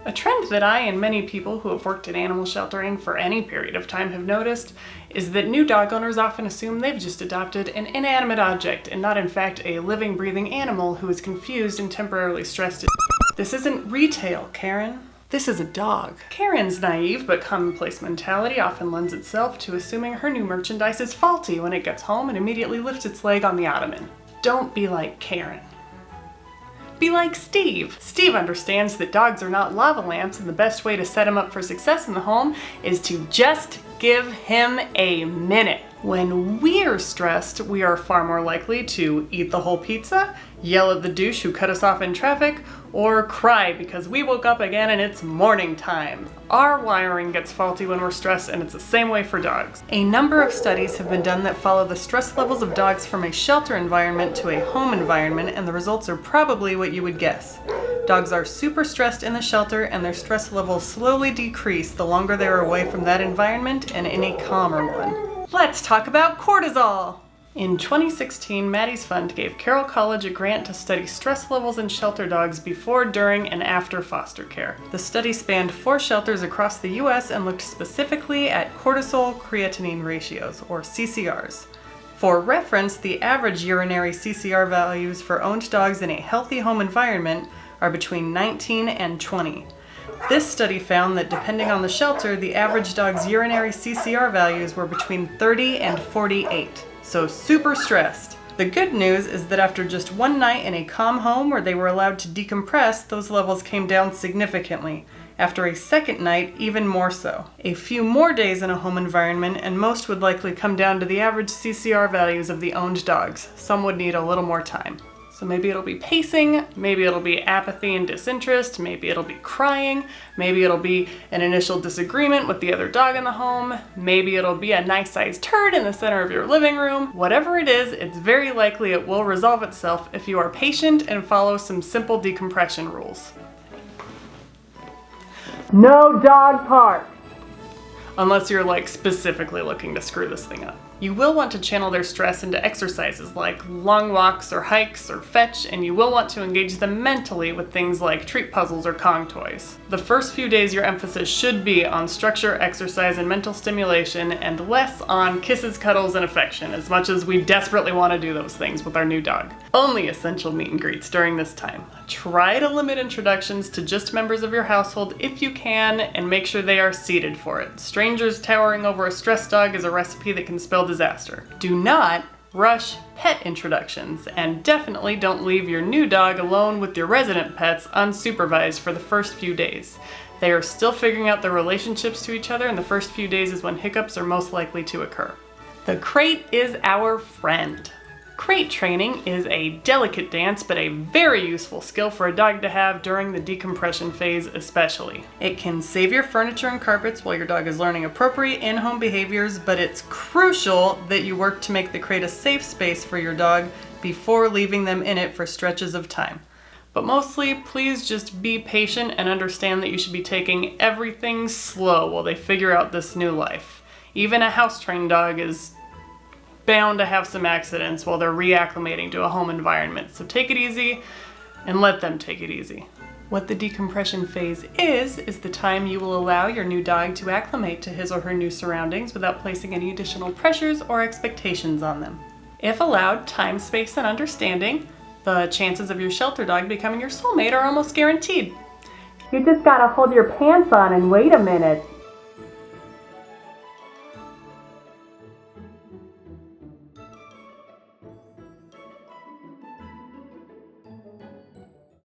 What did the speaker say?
A trend that I and many people who have worked in animal sheltering for any period of time have noticed is that new dog owners often assume they've just adopted an inanimate object and not in fact a living, breathing animal who is confused and temporarily stressed. This isn't retail, Karen. This is a dog. Karen's naive but commonplace mentality often lends itself to assuming her new merchandise is faulty when it gets home and immediately lifts its leg on the ottoman. Don't be like Karen. Be like Steve. Steve understands that dogs are not lava lamps and the best way to set him up for success in the home is to just give him a minute. When we're stressed, we are far more likely to eat the whole pizza, yell at the douche who cut us off in traffic, or cry because we woke up again and it's morning time. Our wiring gets faulty when we're stressed, and it's the same way for dogs. A number of studies have been done that follow the stress levels of dogs from a shelter environment to a home environment, and the results are probably what you would guess. Dogs are super stressed in the shelter, and their stress levels slowly decrease the longer they are away from that environment and in a calmer one. Let's talk about cortisol! In 2016, Maddie's Fund gave Carroll College a grant to study stress levels in shelter dogs before, during, and after foster care. The study spanned 4 shelters across the US and looked specifically at cortisol creatinine ratios, or CCRs. For reference, the average urinary CCR values for owned dogs in a healthy home environment are between 19 and 20. This study found that depending on the shelter, the average dog's urinary CCR values were between 30 and 48. So super stressed. The good news is that after just one night in a calm home where they were allowed to decompress, those levels came down significantly. After a second night, even more so. A few more days in a home environment, and most would likely come down to the average CCR values of the owned dogs. Some would need a little more time. So maybe it'll be pacing, maybe it'll be apathy and disinterest, maybe it'll be crying, maybe it'll be an initial disagreement with the other dog in the home, maybe it'll be a nice-sized turd in the center of your living room. Whatever it is, it's very likely it will resolve itself if you are patient and follow some simple decompression rules. No dog park! Unless you're specifically looking to screw this thing up. You will want to channel their stress into exercises like long walks or hikes or fetch, and you will want to engage them mentally with things like treat puzzles or Kong toys. The first few days your emphasis should be on structure, exercise, and mental stimulation, and less on kisses, cuddles, and affection, as much as we desperately want to do those things with our new dog. Only essential meet and greets during this time. Try to limit introductions to just members of your household if you can, and make sure they are seated for it. Strangers towering over a stressed dog is a recipe that can spell disaster. Do not rush pet introductions, and definitely don't leave your new dog alone with your resident pets unsupervised for the first few days. They are still figuring out their relationships to each other, and the first few days is when hiccups are most likely to occur. The crate is our friend. Crate training is a delicate dance, but a very useful skill for a dog to have during the decompression phase especially. It can save your furniture and carpets while your dog is learning appropriate in-home behaviors, but it's crucial that you work to make the crate a safe space for your dog before leaving them in it for stretches of time. But mostly, please just be patient and understand that you should be taking everything slow while they figure out this new life. Even a house-trained dog is bound to have some accidents while they're reacclimating to a home environment. So take it easy and let them take it easy. What the decompression phase is the time you will allow your new dog to acclimate to his or her new surroundings without placing any additional pressures or expectations on them. If allowed time, space, and understanding, the chances of your shelter dog becoming your soulmate are almost guaranteed. You just gotta hold your pants on and wait a minute.